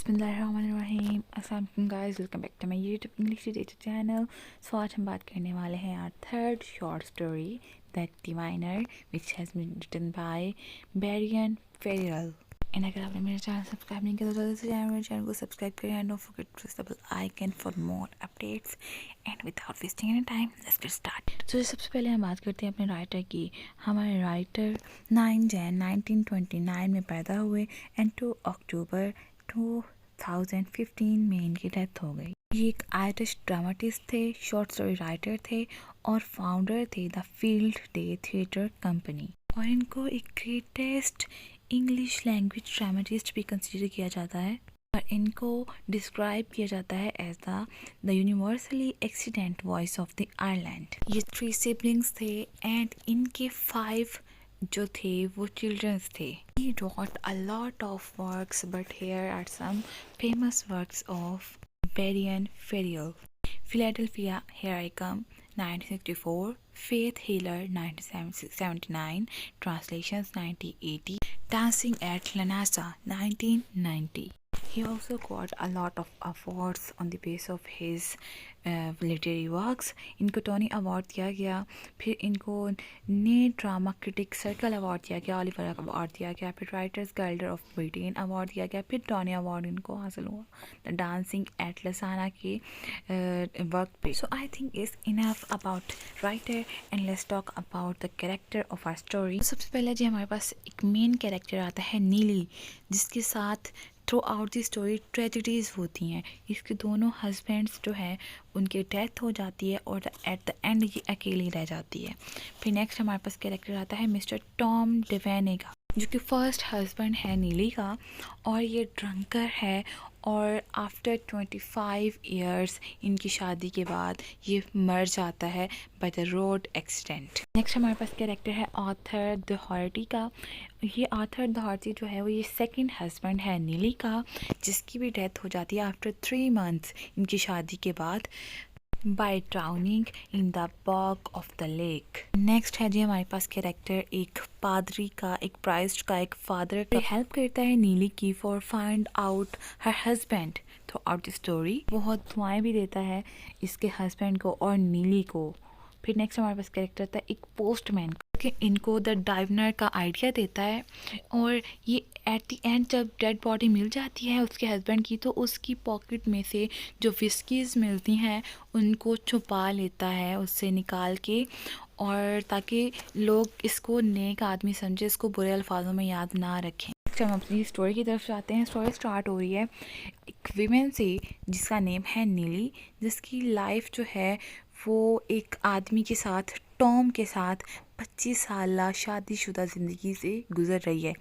बिस्मिल्लाहिर्रहमानिर्रहीम। अस्सलाम वालेकुम guys, welcome back to my YouTube English literature channel. So आज हम बात करने वाले हैं our third short story that diviner which has been written by Brian Friel. And अगर आपने मेरे चैनल सब्सक्राइब नहीं किया तो जल्दी से मेरे चैनल को सब्सक्राइब करें and don't forget to press the bell icon for more updates. And without wasting any time let's get start. तो सबसे पहले हम बात करते हैं अपने राइटर की। हमारे राइटर 9 जैन 1929 में पैदा हुए एंड 2 अक्टूबर 2015 में इनकी डेथ हो गई। ये एक आयरिश ड्रामाटिस्ट थे, शॉर्ट स्टोरी राइटर थे और फाउंडर थे the Field Day Theatre Company. और इनको एक ग्रेटेस्ट इंग्लिश लैंग्वेज ड्रामाटिस्ट भी कंसिडर किया जाता है और इनको डिस्क्राइब किया जाता है as the universally accident voice of the Ireland. ये 3 सिबलिंग्स थे एंड इनके 5 जो थे वो चिल्ड्रंस थे। He wrote a lot of works, but here are some famous works of Barian Friel. Philadelphia, Here I Come, 1964. Faith Healer, 1979. Translations, 1980. Dancing at Lanasa, 1990. He also got a lot of awards on the base of his literary works. इनको Tony award दिया गया, फिर इनको ने drama critic circle award दिया गया, Oliver award दिया गया, फिर writers guild of Britain award दिया गया, फिर टोनी अवार्ड इनको हासिल हुआ द डांसिंग एट लसाना के वर्क पे। So I think is enough about writer and let's talk about the character of our story. सबसे पहले जी हमारे पास एक मेन कैरेक्टर आता है नीली, जिसके साथ through out the story tragedies होती हैं। इसके दोनों हस्बैंड्स जो हैं उनकी डेथ हो जाती है और एट द एंड ये अकेली रह जाती है। फिर नेक्स्ट हमारे पास कैरेक्टर आता है मिस्टर टॉम डिवेने का, जो कि फर्स्ट हस्बैंड है नीली का और ये ड्रंकर है और आफ्टर 25 ईयर्स इनकी शादी के बाद ये मर जाता है by the road accident. Next हमारे पास कैरेक्टर है आर्थर डॉहर्टी का। ये आर्थर डॉहर्टी जो है वो ये सेकंड हस्बैंड है नीली का, जिसकी भी डेथ हो जाती है आफ्टर 3 मंथ्स इनकी शादी के बाद by drowning in the bog of the lake. Next है जी हमारे पास कैरेक्टर एक पादरी का, एक प्राइस्ट का, एक फादर का। हेल्प करता है नीली की for find out her husband through out the story. बहुत दुआएं भी देता है इसके हस्बैंड को और नीली को। फिर नेक्स्ट हमारे पास कैरेक्टर था एक पोस्टमैन कि इनको द डाइवनर का आइडिया देता है और ये एट द एंड जब डेड बॉडी मिल जाती है उसके हस्बैंड की, तो उसकी पॉकेट में से जो विस्कीज़ मिलती हैं उनको छुपा लेता है उससे निकाल के, और ताकि लोग इसको नेक आदमी समझे, इसको बुरे अल्फाजों में याद ना रखें। हम अपनी स्टोरी की तरफ जाते हैं। स्टोरी स्टार्ट हो रही है एक वीमेन से जिसका नेम है नीली, जिसकी लाइफ जो है वो एक आदमी के साथ, टॉम के साथ 25 साल शादीशुदा ज़िंदगी से गुजर रही है।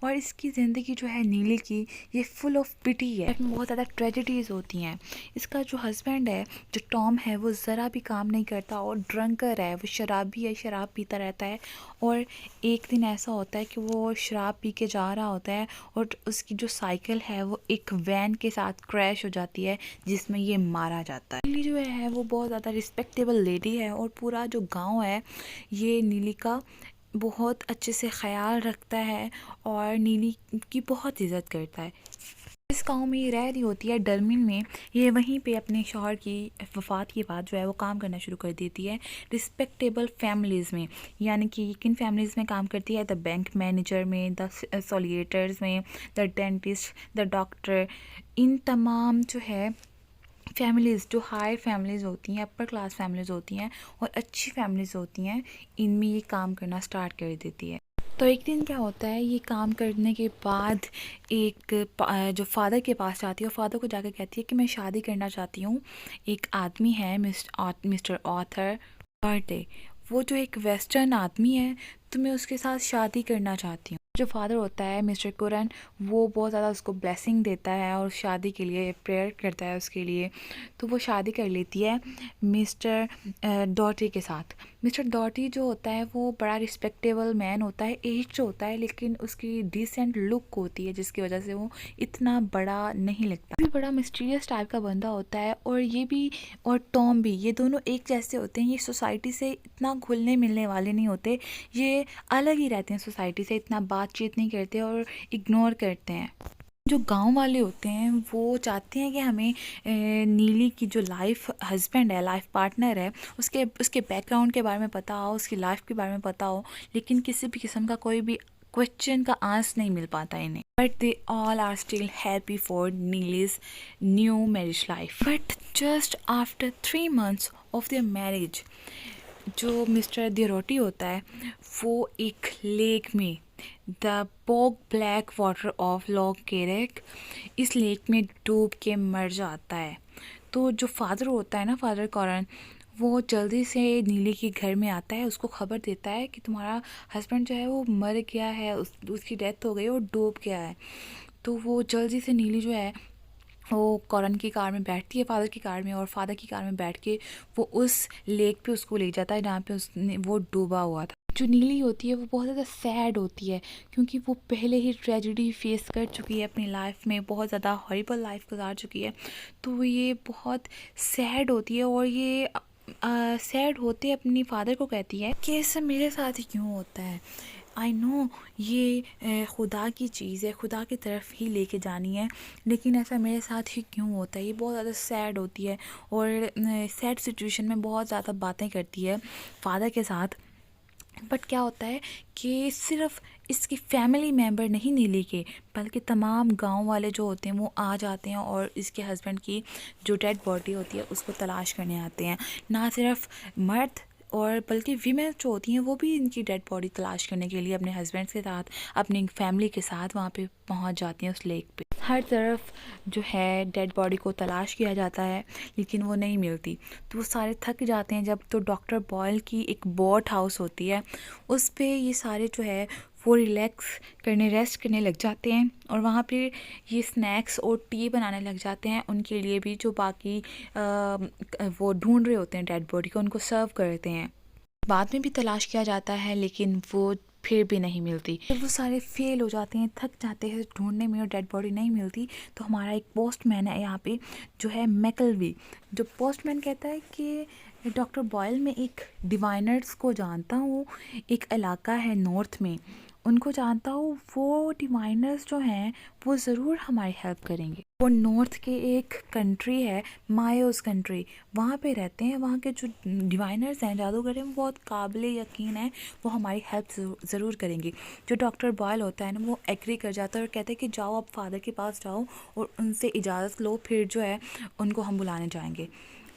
और इसकी ज़िंदगी जो है नीली की, ये फुल ऑफ पिटी है, इसमें बहुत ज़्यादा ट्रेजिडीज़ होती हैं। इसका जो हस्बैंड है, जो टॉम है, वो ज़रा भी काम नहीं करता और ड्रंकर है, वो शराबी है, शराब पीता रहता है। और एक दिन ऐसा होता है कि वो शराब पी के जा रहा होता है और उसकी जो साइकिल है वो एक वैन के साथ क्रैश हो जाती है, जिसमें ये मारा जाता है। नीली जो है वो बहुत ज़्यादा रिस्पेक्टेबल लेडी है और पूरा जो गाँव है ये नीली का बहुत अच्छे से ख्याल रखता है और नीली की बहुत इज़्ज़त करता है। इस गांव में ये रह रही होती है डरमिन में। ये वहीं पे अपने शौहर की वफ़ात के बाद जो है वो काम करना शुरू कर देती है रिस्पेक्टेबल फैमिलीज़ में। यानी कि किन फैमिलीज़ में काम करती है? द बैंक मैनेजर में, द सोलिएटर्स में, द डेंटिस्ट, द डॉक्टर। इन तमाम जो है फैमिलीज़, जो हाई फैमिलीज़ होती हैं, अपर क्लास फैमिलीज़ होती हैं और अच्छी फैमिलीज़ होती हैं, इनमें ये काम करना स्टार्ट कर देती है। तो एक दिन क्या होता है, ये काम करने के बाद एक जो फादर के पास जाती है और फादर को जाकर कहती है कि मैं शादी करना चाहती हूँ। एक आदमी है मिस्टर आर्थर बर्थडे, वो जो एक वेस्टर्न आदमी है, तो मैं उसके साथ शादी करना चाहती हूँ। जो फादर होता है मिस्टर कुरन, वो बहुत ज़्यादा उसको ब्लेसिंग देता है और शादी के लिए प्रेयर करता है उसके लिए। तो वो शादी कर लेती है मिस्टर डॉटी के साथ। मिस्टर डॉटी जो होता है वो बड़ा रिस्पेक्टेबल मैन होता है, एज होता है, लेकिन उसकी डिसेंट लुक होती है जिसकी वजह से वो इतना बड़ा नहीं लगता। भी बड़ा मिस्टीरियस टाइप का बंदा होता है और ये भी और टॉम भी, ये दोनों एक जैसे होते हैं। ये सोसाइटी से इतना घुलने मिलने वाले नहीं होते, ये अलग ही रहते हैं सोसाइटी से, इतना बातचीत नहीं करते और इग्नोर करते हैं। जो गांव वाले होते हैं वो चाहते हैं कि हमें नीली की जो लाइफ हस्बैंड है, लाइफ पार्टनर है, उसके उसके बैकग्राउंड के बारे में पता हो, उसकी लाइफ के बारे में पता हो, लेकिन किसी भी किस्म का कोई भी क्वेश्चन का आंसर नहीं मिल पाता इन्हें. But they all are still happy for Nelly's new marriage life. But just after 3 months of their marriage, जो मिस्टर दिरोटी होता है वो एक लेक में, द पोक ब्लैक वाटर ऑफ लॉक केरेक, इस लेक में डूब के मर जाता है. तो जो फादर होता है ना, फादर कॉरन, वो जल्दी से नीली के घर में आता है, उसको खबर देता है कि तुम्हारा हस्बैंड जो है वो मर गया है, उसकी डेथ हो गई और डूब गया है. तो वो जल्दी से नीली जो है वो कॉरन की कार में बैठती है, फादर की कार में, और फादर की कार में बैठ के वो उस लेक पे उसको ले जाता है जहाँ पे उसने वो डूबा हुआ था. जो नीली होती है वो बहुत ज़्यादा सैड होती है, क्योंकि वो पहले ही ट्रेजेडी फेस कर चुकी है अपनी लाइफ में, बहुत ज़्यादा हॉरिबल लाइफ गुजार चुकी है. तो ये बहुत सैड होती है और ये सैड होते अपनी फादर को कहती है कि ऐसा मेरे साथ ही क्यों होता है. आई नो ये खुदा की चीज़ है, खुदा की तरफ ही लेके जानी है, लेकिन ऐसा मेरे साथ ही क्यों होता है. ये बहुत ज़्यादा सैड होती है और सैड सिचुएशन में बहुत ज़्यादा बातें करती है फादर के साथ. बट क्या होता है कि सिर्फ इसकी फैमिली मेम्बर नहीं नीली के, बल्कि तमाम गांव वाले जो होते हैं वो आ जाते हैं और इसके हस्बैंड की जो डेड बॉडी होती है उसको तलाश करने आते हैं. ना सिर्फ मर्द और बल्कि वीमेन जो होती हैं वो भी इनकी डेड बॉडी तलाश करने के लिए अपने हस्बैंड के साथ, अपनी फैमिली के साथ वहाँ पे पहुँच जाती हैं उस लेक पे. हर तरफ जो है डेड बॉडी को तलाश किया जाता है, लेकिन वो नहीं मिलती. तो वो सारे थक जाते हैं जब. तो डॉक्टर बॉयल की एक बोट हाउस होती है, उस पे ये सारे जो है वो रिलैक्स करने, रेस्ट करने लग जाते हैं, और वहाँ पे ये स्नैक्स और टी बनाने लग जाते हैं उनके लिए भी, जो बाकी वो ढूंढ रहे होते हैं डेड बॉडी को, उनको सर्व करते हैं. बाद में भी तलाश किया जाता है लेकिन वो फिर भी नहीं मिलती. जब वो सारे फेल हो जाते हैं, थक जाते हैं ढूंढने में और डेड बॉडी नहीं मिलती, तो हमारा एक पोस्टमैन है यहाँ पे जो है मैकलवी. जो पोस्टमैन कहता है कि डॉक्टर बॉयल, मैं एक डिवाइनर्स को जानता हूँ, एक इलाका है नॉर्थ में, उनको जानता हूँ. वो डिवाइनर्स जो हैं वो ज़रूर हमारी हेल्प करेंगे. वो नॉर्थ के एक कंट्री है, मायोस कंट्री, वहाँ पे रहते हैं. वहाँ के जो डिवाइनर्स हैं, जादूगर हैं, वो बहुत काबिल यकीन है, वो हमारी हेल्प ज़रूर करेंगे. जो डॉक्टर बॉयल होता है ना, वो एग्री कर जाता है और कहते हैं कि जाओ आप फादर के पास जाओ और उनसे इजाज़त लो, फिर जो है उनको हम बुलाने जाएंगे.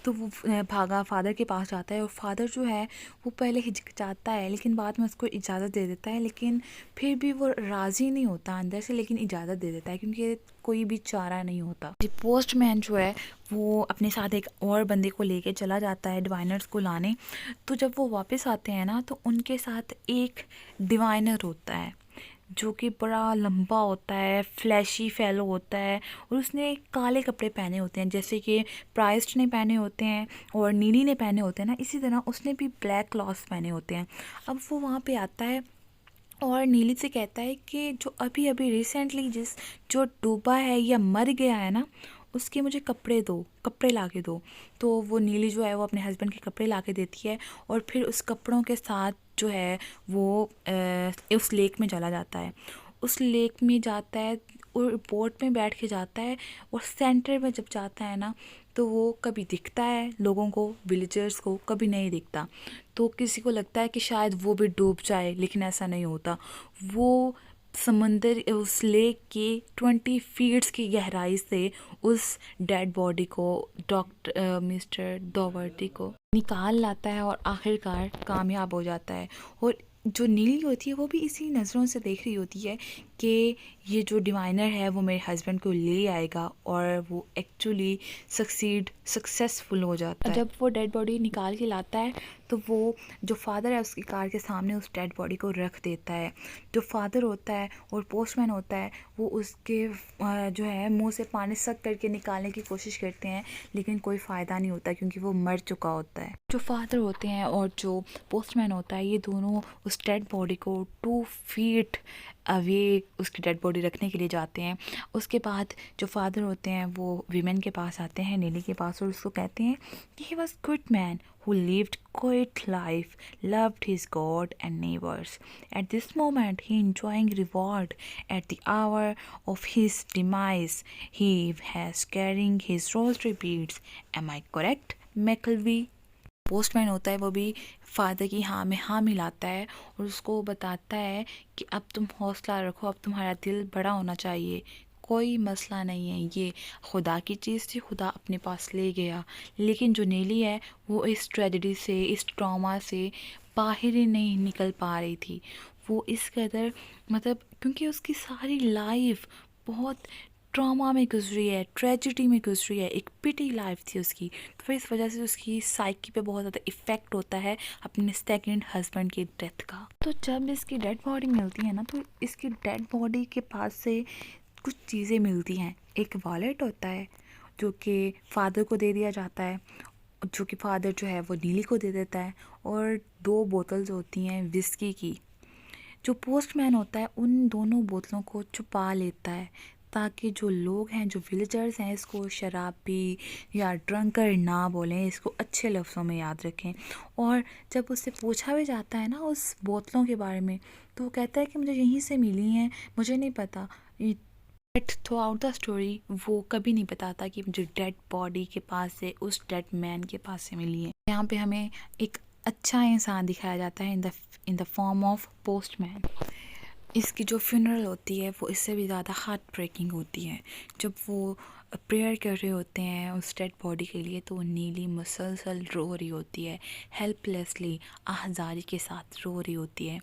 तो वो भागा फादर के पास जाता है और फादर जो है वो पहले हिचकिचाता है लेकिन बाद में उसको इजाज़त दे देता है, लेकिन फिर भी वो राज़ी नहीं होता अंदर से, लेकिन इजाज़त दे देता है क्योंकि कोई भी चारा नहीं होता. पोस्टमैन जो है वो अपने साथ एक और बंदे को लेके चला जाता है डिवाइनर्स को लाने. तो जब वो वापस आते हैं ना, तो उनके साथ एक डिवाइनर होता है जो कि बड़ा लंबा होता है, फ्लैशी फेलो होता है, और उसने काले कपड़े पहने होते हैं जैसे कि प्राइस्ट ने पहने होते हैं और नीली ने पहने होते हैं ना, इसी तरह उसने भी ब्लैक क्लॉथ्स पहने होते हैं. अब वो वहाँ पे आता है और नीली से कहता है कि जो अभी अभी रिसेंटली जो डूबा है या मर गया है ना, उसके मुझे कपड़े दो, कपड़े ला के दो. तो वो नीली जो है वो अपने हस्बैंड के कपड़े ला के देती है और फिर उस कपड़ों के साथ जो है वो उस लेक में चला जाता है. उस लेक में जाता है और बोट में बैठ के जाता है, और सेंटर में जब जाता है ना, तो वो कभी दिखता है लोगों को, विलेजर्स को, कभी नहीं दिखता. तो किसी को लगता है कि शायद वो भी डूब जाए, लेकिन ऐसा नहीं होता. वो समंदर, उस लेक के 20 फीट्स की गहराई से उस डेड बॉडी को डॉक्टर मिस्टर डॉवर्टी को निकाल लाता है और आखिरकार कामयाब हो जाता है. और जो नीली होती है वो भी इसी नज़रों से देख रही होती है कि ये जो डिवाइनर है वो मेरे हस्बैंड को ले आएगा, और वो एक्चुअली सक्सेसफुल हो जाता है. जब वो डेड बॉडी निकाल के लाता है तो वो जो फादर है उसकी कार के सामने उस डेड बॉडी को रख देता है. जो फादर होता है और पोस्टमैन होता है वो उसके जो है मुंह से पानी सक करके निकालने की कोशिश करते हैं, लेकिन कोई फ़ायदा नहीं होता क्योंकि वो मर चुका होता है. जो फादर होते हैं और जो पोस्टमैन होता है, ये दोनों उस डेड बॉडी को 2 फीट अवे उसकी डेड बॉडी रखने के लिए जाते हैं। उसके बाद जो फादर होते हैं वो वीमेन के पास आते हैं, नीली के पास, और उसको कहते हैं कि he was good man who lived quiet life, loved his God and neighbors. At this moment, he enjoying reward. At the hour of his demise, he has carrying his rosary beads. Am I correct, McElvey? Postman होता है वो भी father की हाँ में हाँ मिलाता है और उसको बताता है कि अब तुम हौसला रखो, अब तुम्हारा दिल बड़ा होना चाहिए, कोई मसला नहीं है, ये खुदा की चीज़ थी, खुदा अपने पास ले गया। लेकिन जो नीली है वो इस ट्रेजेडी से, इस ट्रॉमा से बाहर ही नहीं निकल पा रही थी। वो इस कदर मतलब क्योंकि उसकी सारी लाइफ बहुत ट्रॉमा में गुजरी है, ट्रेजिडी में गुजरी है, एक पिटी लाइफ थी उसकी, तो इस वजह से उसकी साइकी पे बहुत ज़्यादा इफ़ेक्ट होता है अपने सेकंड हस्बैंड की डेथ का। तो जब इसकी डेड बॉडी मिलती है ना, तो इसकी डेड बॉडी के पास से कुछ चीज़ें मिलती हैं। एक वॉलेट होता है जो कि फादर को दे दिया जाता है, जो कि फादर जो है वो नीली को दे देता है, और 2 बोतल्स होती हैं विस्की की। जो पोस्टमैन होता है उन दोनों बोतलों को छुपा लेता है ताकि जो लोग हैं, जो विलेजर्स हैं, इसको शराबी या ड्रंकर ना बोलें, इसको अच्छे लफ्ज़ों में याद रखें। और जब उससे पूछा भी जाता है ना उस बोतलों के बारे में, तो वो कहता है कि मुझे यहीं से मिली हैं, मुझे नहीं पता। But through out the story वो कभी नहीं बताता कि मुझे डेड बॉडी के पास से, उस डेड मैन के पास से मिली है। यहाँ पे हमें एक अच्छा इंसान दिखाया जाता है in the form of postman. इसकी जो फ्यूनरल होती है वो इससे भी ज़्यादा हार्ट ब्रेकिंग होती है। जब वो प्रेयर कर रहे होते हैं उस डेड बॉडी के लिए, तो नीली मुसलसल रो रही होती है, हेल्पलेसली आहज़ारी के साथ रो रही होती है।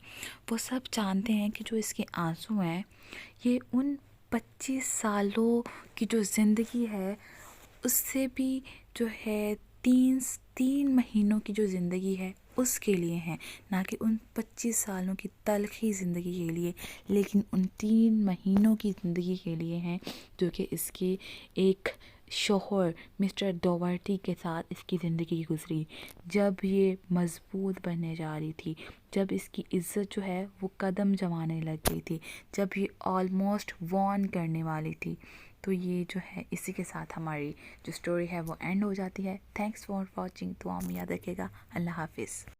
वो सब जानते हैं कि जो इसके आंसू हैं ये उन 25 सालों की जो ज़िंदगी है उससे भी जो है 3 महीनों की जो ज़िंदगी है उसके लिए हैं, ना कि उन 25 सालों की तलखी ज़िंदगी के लिए, लेकिन उन 3 महीनों की ज़िंदगी के लिए हैं जो कि इसके एक शोहर मिस्टर डोवर्टी के साथ इसकी ज़िंदगी गुजरी। जब ये मजबूत बनने जा रही थी, जब इसकी इज़्ज़त जो है वो कदम जमाने लग गई थी, जब ये ऑलमोस्ट वॉर्न करने वाली थी, तो ये जो है इसी के साथ हमारी जो स्टोरी है वो एंड हो जाती है। Thanks for watching. तो हम याद रखिएगा। अल्लाह हाफिज़।